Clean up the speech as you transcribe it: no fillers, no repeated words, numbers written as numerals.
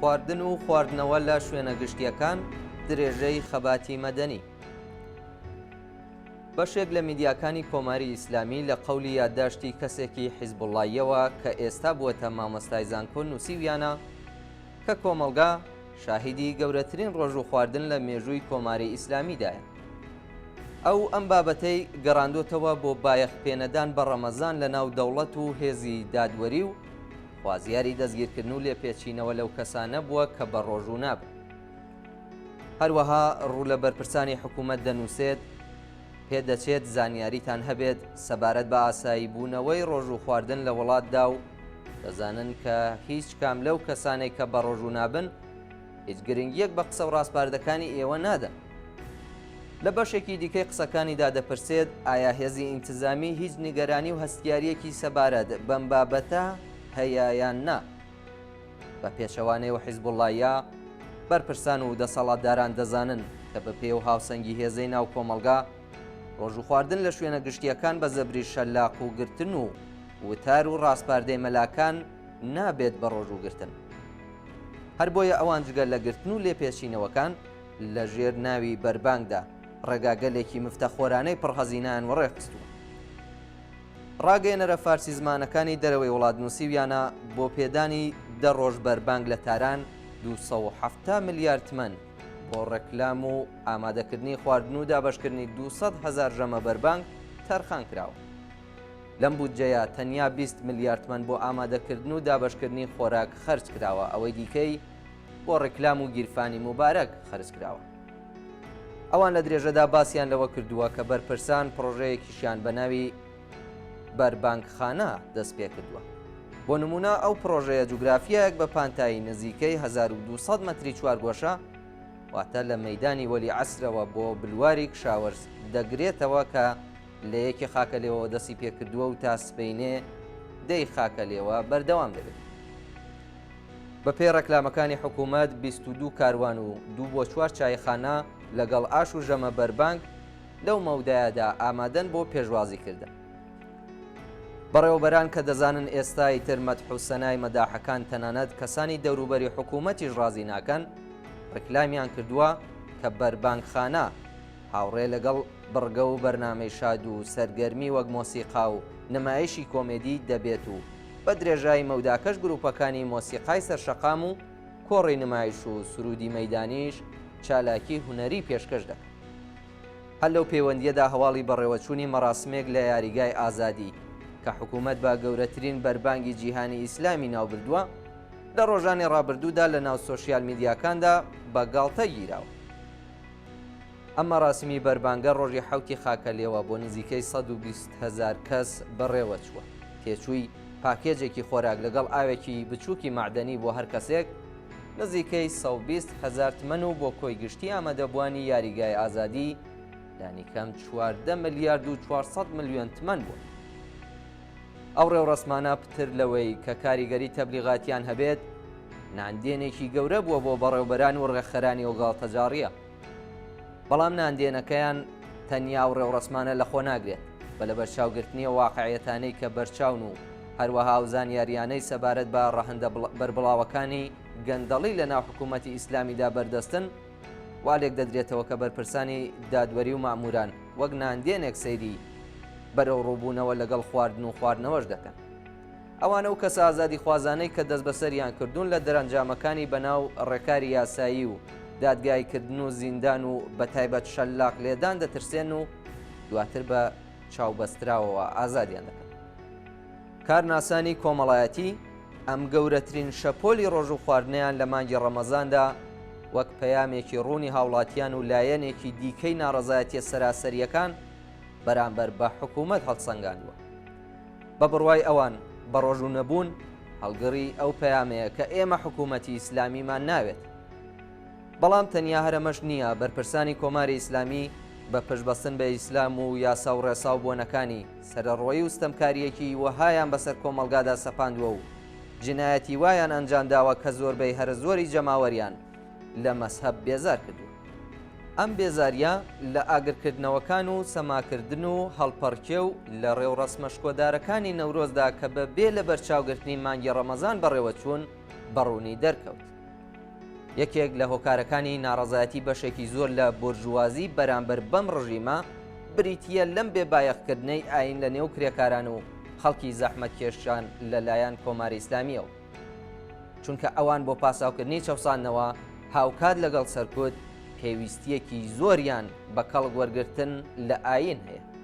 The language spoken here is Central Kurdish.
خواردن و خواردنەوە لە شوێنە گشتیەکان درێژەی خەباتی مەدەنی. بەشێک لە میدیاکانی کۆماری ئیسلامی لە قەولی یادداشتی کەسێکی حیزبوڵڵاییەوە کە ئێستا بووەتە مامۆستای زانکۆ نووسیویانە کە کۆمەڵگا شاهیدی گەورەترین ڕۆژ و خواردن لە مێژووی کۆماری ئیسلامیدایە. ئەو ئەم بابەتەی گەڕاندۆتەوە بۆ بایەخ پێنەدان بە ڕەمەزان لە ناو دەوڵەت و هێزی دادوەری و خوازیاری دەستگیرکردن و لێپێچینەوە لەو کەسانە بووە کە بە ڕۆژوو نابن. هەروەها ڕوو لە بەرپرسانی حکوومەت دەنووسێت پێدەچێت زانیاریتان هەبێت سەبارەت بە ئاسایی بوونەوەی ڕۆژ و خواردن لە وڵاتدا و دەزانن کە هیچ کام لەو کەسانێک کە بە ڕۆژوو نابن هیچ گرنگیەک بە قسە و ڕاستپاردەکانی ئێوە نادەن. لە بەشێکی دیکەی قسەکانیدا دەپرسێت ئایا هێزی ئینتزامی هیچ نیگەرانی و هەستیاریەکی سەبارەت بەم بابەتە هەیە یان نا. بە پێچەوانەی و حیزبوڵڵاییە بەرپرسان و دەسەڵاتداران دەزانن کە بە پێ و هاوسەنگی هێزەی ناو کۆمەڵگا ڕۆژ و خواردن لە شوێنە گشتیەکان بە زەبری شەلاق و گرتن و وتار و ڕاستپاردەی مەلاکان نابێت بە ڕۆژ و گرتن. هەر بۆیە ئەوان جگەل لە گرتن و لێپێچینەوەکان لە ژێر ناوی بەربانگدا ڕێگاگەلێکی مفتەخۆرانەی پڕهەزینان وەڕێخستووە. ڕاگەیەنەرە فارسی زمانەکانی دەرەوەی وڵات نووسیویانە بۆ پێدانی 10 ڕۆژ بەربانگ لە تاران 270 ملیار تمەن بۆ ڕێکلام و ئامادەکردنی خواردن و دابەشکردنی 200,000 ژەمە بەربانگ تەرخان کراوە. لەم بودجەیە تەنیا 20 ملیار تمەن بۆ ئامادەکردن و دابەشکردنی خۆراک خەرج کراوە، ئەوەی دیکەی بۆ ڕێکلام و گیرفانی مبارەک خەرج کراوە. ئەوان لە درێژەدا باسییان لەوە کردووە کە بەرپرسان پرۆژەیەکیشیان بە ناوی بەربانگخانە دەست پێ کردووە. بۆ نمونە ئەو پرۆژەیە جوگرافیایەک بە پانتایی نزیکەی 1200 مەتری چوارگۆشە واتە لە مەیدانی وەلی عەسرەوە بۆ بلواری کشاوەرز دەگرێتەوە کە لە یەکی خاکە لێەوە دەستی پێکردووە و تا سبەینێ دەی خاکە لێوە بەردەوام دەبێت. بە پێی ڕێکلامەکانی حکوومەت 22 کاروان و 2 بۆ 4 چایخانە لەگەڵ ئاش و ژەمە بەربانگ لەو مەودایەدا ئامادەن بۆ پێشوازیکردن. بەڕێوەبەران کە دەزانن ئێستای تر مەدح و سەنای مەداحەکان تەنانەت کەسانی دەوروبەری حکوومەتیش ڕازی ناکەن، ڕێکلامیان کردووە کە بەربانگخانە هاوڕێ لەگەڵ بڕگە و بەرنامەی شاد و سەرگەرمی وەک مۆسیقا و نمایشی کۆمێدی دەبێت و بە درێژایی مەوداکەش گروپەکانی مۆسیقای سەرشەقام و کۆڕی نمایش و سرودی مەیدانیش چالاکی هونەری پێشکەش دەکەن. هەر لەو پەیوەندیەدا هەواڵی بەڕێوەچوونی مەراسمێک لە یاریگای ئازادی کە حکوومەت بە گەورەترین بەربانگی جیهانی ئیسلامی ناوبردووە لە ڕۆژانی ڕابردوودا لە ناو سۆشیال میدیاکاندا بە گاڵتە گیراوە. ئەم مەراسمی بەربانگە ڕۆژی حەوتی خاکە لێوە بۆ نزیکەی 120,000 کەس بەڕێوە چووە. تێچووی پاکێجێکی خۆراک لەگەڵ ئاوێکی بچووکی معدەنی بۆ هەر کەسێک نزیکەی 120,000 تمەن و بۆ کۆی گشتی ئامادەبوانی یاریگای ئازادی دانیکەم 14 ملیارد و 400 ملیۆن تمەن بوو. ئەو ڕێوڕەسمانە پتر لەوەی کە کاریگەری تەبلیغاتیان هەبێت ناندێنێکی گەورە بووە بۆ بەڕێوەبەران و ڕێکخەرانی و گاڵتەجاڕیە. بەڵام ناندێنەکەیان تەنیا و ڕێوڕەسمانە لەخۆ ناگرێت بە لە بەرچاوگرتنی واقعیەتانەی کە بەرچاون و هەروەها و زانیاریانەی سەبارەت بە ڕەهەندە بەربڵاوەکانی گەندەڵی لە ناو حکوومەتی ئیسلامیدا بەردەستن والێک دەدرێتەوە کە بەرپرسانی دادوەری و ماموران وەک ناندێنێک سەیری بەرەو ڕووبوونەوە لەگەڵ خواردن و خواردنەوەش دەکەن. ئەوانە و کەسە ئازادی خوازانەی کە دەست بەسەریان کردوون لە دەرەنجامەکانی بەناو ڕێکاری یاسایی و دادگایکردن و زیندان و بە تایبەت شەلاق لێدان دەترسێن و دواتر بە چاوبەستراوەوە ئازادیان دەکەن. کارناسانی کۆمەڵایەتی ئەم گەورەترین شەپۆلی ڕۆژ و خواردنیان لە مانگی ڕەمەزاندا وەک پەیامێکی ڕوونی هاوڵاتیان و لایەنێکی دیکەی ناڕەزایەتیە سەراسەریەکان بەرامبەر بە حکوومەت هەڵسەنگاندووە. بە بڕوای ئەوان بە ڕۆژوو نەبوون هەڵگەڕی ئەو پەیامەیە کە ئێمە حکوومەتی ئیسلامیمان ناوێت. بەڵام تەنیا هەرەمەش نییە، بەرپرسانی کۆماری ئیسلامی بە پشتبەستن بە ئیسلام و یاسا و ڕێسا و بۆنەکانی سەرڕۆیی و ستەمکاریەکی وەهایان بەسەر کۆمەڵگادا سەپاندووە و جنایەتی وایان ئەنجامداوە کە زۆربەی هەرە زۆری جەماوەریان لە مەسهەب بێزار کردو. ئەم بێزاریە لە ئاگرکردنەوەکان و سەماکردن و هەڵپەڕکێ و لە ڕێوڕەسمە شکۆدارەکانی نەورۆزدا کە بەبێ لە بەرچاوگرتنی مانگی ڕەمەزان بەڕێوە چوون بەڕوونی دەرکەوت. یەکێک لە هۆکارەکانی ناڕەزایەتی بەشێکی زۆر لە بورژوازی بەرامبەر بەم ڕژیمە بریتیە لەم بێبایەخکردنەی ئاین لە نێو کرێکاران و خەڵکی زەحمەتکێشان لەلایەن کۆماری ئیسلامیەوە، چونکە ئەوان بۆ پاساوکردنی چەوسانەوە هاوکات لەگەڵ سەرکوت پێویستیەکی زۆریان بە کەڵک وەرگرتن لە ئاین هەیە.